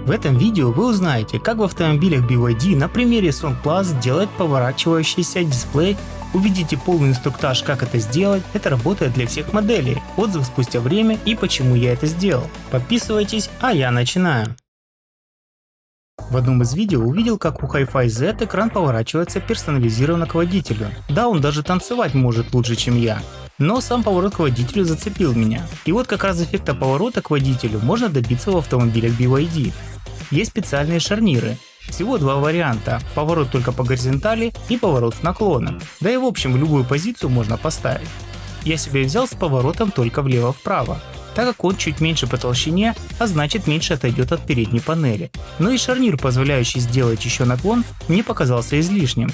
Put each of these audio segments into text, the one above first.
В этом видео вы узнаете, как в автомобилях BYD на примере Song Plus делать поворачивающийся дисплей, увидите полный инструктаж, как это сделать, это работает для всех моделей, отзыв спустя время и почему я это сделал. Подписывайтесь, а я начинаю. В одном из видео увидел, как у Hi-Fi Z экран поворачивается персонализированно к водителю. Да, он даже танцевать может лучше, чем я. Но сам поворот к водителю зацепил меня. И вот как раз эффекта поворота к водителю можно добиться в автомобилях BYD. Есть специальные шарниры. Всего два варианта: поворот только по горизонтали и поворот с наклоном. Да и в общем в любую позицию можно поставить. Я себе взял с поворотом только влево-вправо, так как он чуть меньше по толщине, а значит меньше отойдет от передней панели. Но и шарнир, позволяющий сделать еще наклон, мне показался излишним.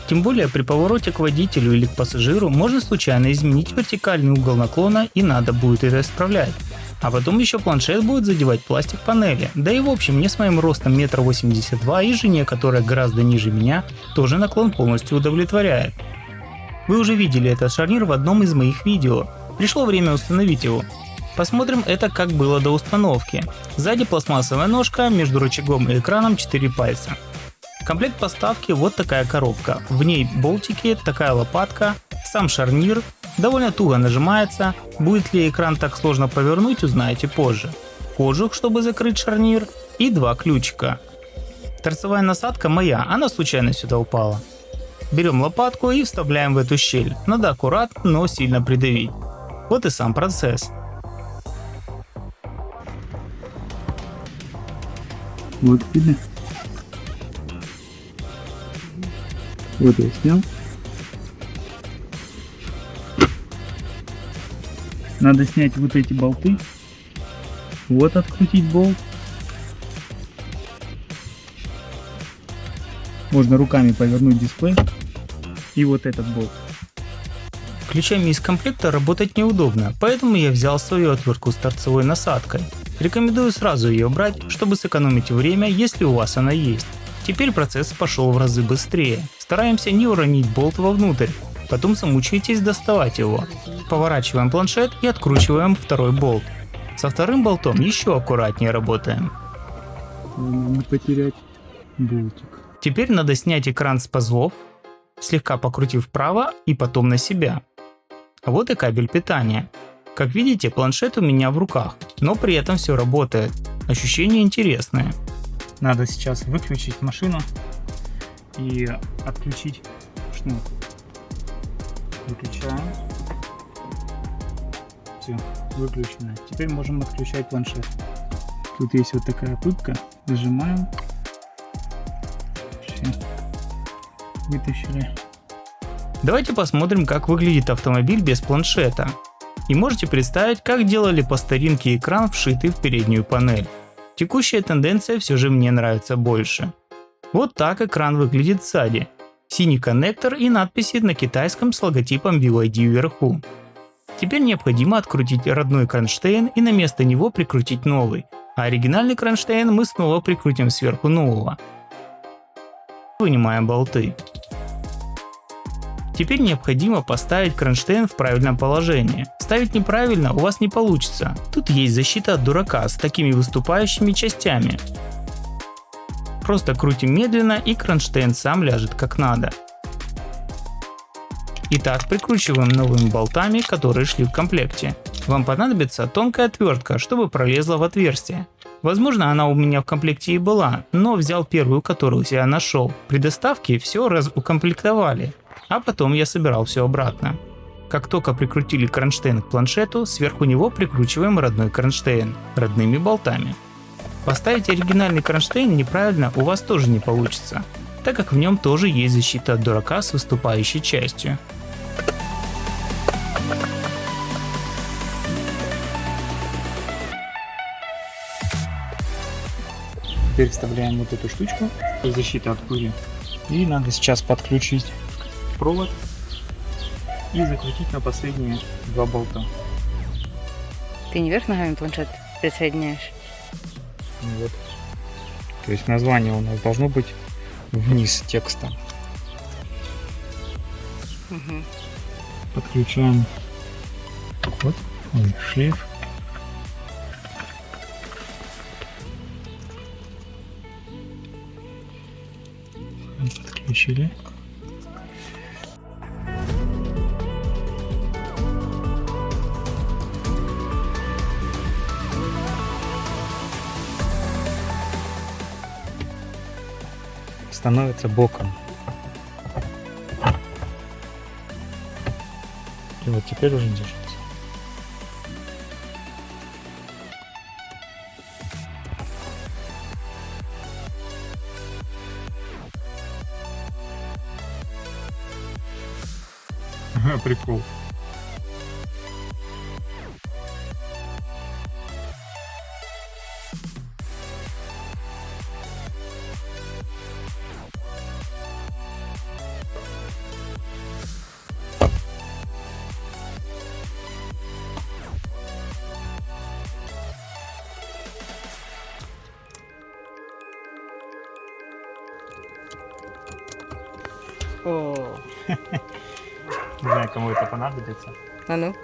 Тем более при повороте к водителю или к пассажиру можно случайно изменить вертикальный угол наклона, и надо будет это исправлять. А потом еще планшет будет задевать пластик панели. Да и в общем мне с моим ростом 1,82 м и жене, которая гораздо ниже меня, тоже наклон полностью удовлетворяет. Вы уже видели этот шарнир в одном из моих видео. Пришло время установить его. Посмотрим это, как было до установки. Сзади пластмассовая ножка, между рычагом и экраном 4 пальца. Комплект поставки: вот такая коробка. В ней болтики, такая лопатка, сам шарнир. Довольно туго нажимается. Будет ли экран так сложно повернуть, узнаете позже. Кожух, чтобы закрыть шарнир, и два ключика. Торцевая насадка моя, она случайно сюда упала. Берем лопатку и вставляем в эту щель. Надо аккуратно, но сильно придавить. Вот и сам процесс. Вот видно. Вот я снял. Надо снять вот эти болты. Вот открутить болт. Можно руками повернуть дисплей. И вот этот болт. Ключами из комплекта работать неудобно, поэтому я взял свою отвертку с торцевой насадкой. Рекомендую сразу ее брать, чтобы сэкономить время, если у вас она есть. Теперь процесс пошел в разы быстрее. Стараемся не уронить болт вовнутрь, потом замучаетесь доставать его. Поворачиваем планшет и откручиваем второй болт. Со вторым болтом еще аккуратнее работаем. Не потерять болтик. Теперь надо снять экран с пазлов, слегка покрутив вправо и потом на себя. А вот и кабель питания. Как видите, планшет у меня в руках, но при этом все работает. Ощущения интересные. Надо сейчас выключить машину и отключить шнур. Выключаем. Все, выключено. Теперь можем отключать планшет. Тут есть вот такая пытка. Нажимаем. Все. Вытащили. Давайте посмотрим, как выглядит автомобиль без планшета. И можете представить, как делали по старинке экран, вшитый в переднюю панель. Текущая тенденция все же мне нравится больше. Вот так экран выглядит сзади. Синий коннектор и надписи на китайском с логотипом BYD вверху. Теперь необходимо открутить родной кронштейн и на место него прикрутить новый. А оригинальный кронштейн мы снова прикрутим сверху нового. Вынимаем болты. Теперь необходимо поставить кронштейн в правильном положении. Ставить неправильно у вас не получится. Тут есть защита от дурака с такими выступающими частями. Просто крутим медленно, и кронштейн сам ляжет как надо. Итак, прикручиваем новыми болтами, которые шли в комплекте. Вам понадобится тонкая отвертка, чтобы пролезла в отверстие. Возможно, она у меня в комплекте и была, но взял первую, которую я нашел. При доставке все разукомплектовали. А потом я собирал все обратно. Как только прикрутили кронштейн к планшету, сверху него прикручиваем родной кронштейн родными болтами. Поставить оригинальный кронштейн неправильно у вас тоже не получится, так как в нем тоже есть защита от дурака с выступающей частью. Теперь вставляем вот эту штучку. Защита от пыли. И надо сейчас подключить провод и закрутить на последние два болта. Ты не вверх ногами планшет присоединяешь? Вот. То есть название у нас должно быть вниз текста. Угу. Подключаем вот шлейф. Подключили. Становится боком. И вот теперь уже держится. Прикол. О, Не знаю, кому это понадобится. а ну.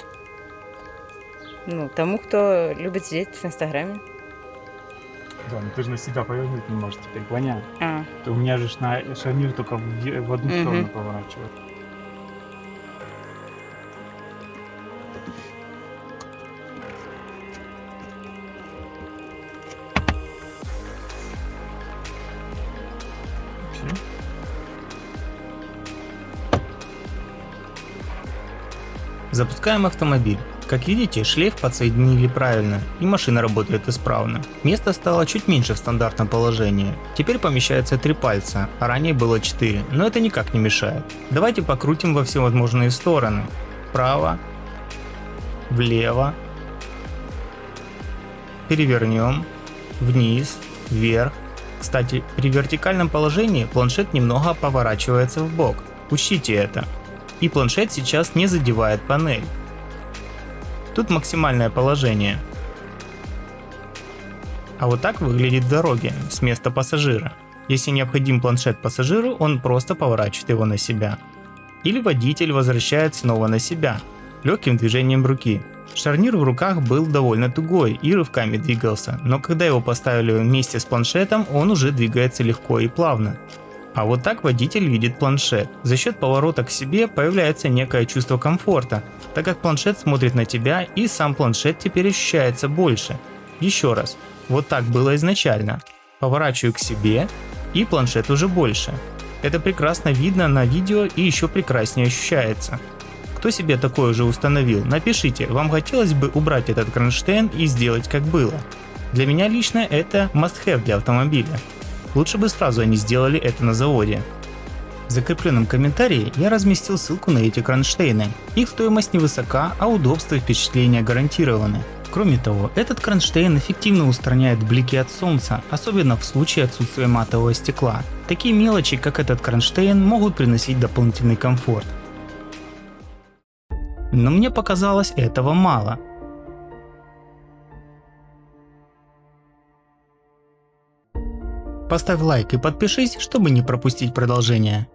Ну, тому, кто любит сидеть в Инстаграме. Да, ну ты же на себя повернуть не можешь теперь, понятно. А, У меня же шарнир только в одну Мгм. сторону поворачивает. Всё. Запускаем автомобиль. Как видите, шлейф подсоединили правильно, и машина работает исправно. Места стало чуть меньше в стандартном положении. Теперь помещается 3 пальца, а ранее было 4, но это никак не мешает. Давайте покрутим во все возможные стороны. Вправо, влево, перевернем, вниз, вверх. Кстати, при вертикальном положении планшет немного поворачивается в бок. Учтите это. И планшет сейчас не задевает панель. Тут максимальное положение. А вот так выглядит в дороге с места пассажира. Если необходим планшет пассажиру, он просто поворачивает его на себя. Или водитель возвращает снова на себя, легким движением руки. Шарнир в руках был довольно тугой и рывками двигался, но когда его поставили вместе с планшетом, он уже двигается легко и плавно. А вот так водитель видит планшет. За счет поворота к себе появляется некое чувство комфорта, так как планшет смотрит на тебя и сам планшет теперь ощущается больше. Еще раз, вот так было изначально. Поворачиваю к себе и планшет уже больше. Это прекрасно видно на видео и еще прекраснее ощущается. Кто себе такое уже установил, напишите, вам хотелось бы убрать этот кронштейн и сделать как было. Для меня лично это must-have для автомобиля. Лучше бы сразу они сделали это на заводе. В закрепленном комментарии я разместил ссылку на эти кронштейны. Их стоимость невысока, а удобство и впечатления гарантированы. Кроме того, этот кронштейн эффективно устраняет блики от солнца, особенно в случае отсутствия матового стекла. Такие мелочи, как этот кронштейн, могут приносить дополнительный комфорт. Но мне показалось этого мало. Поставь лайк и подпишись, чтобы не пропустить продолжение.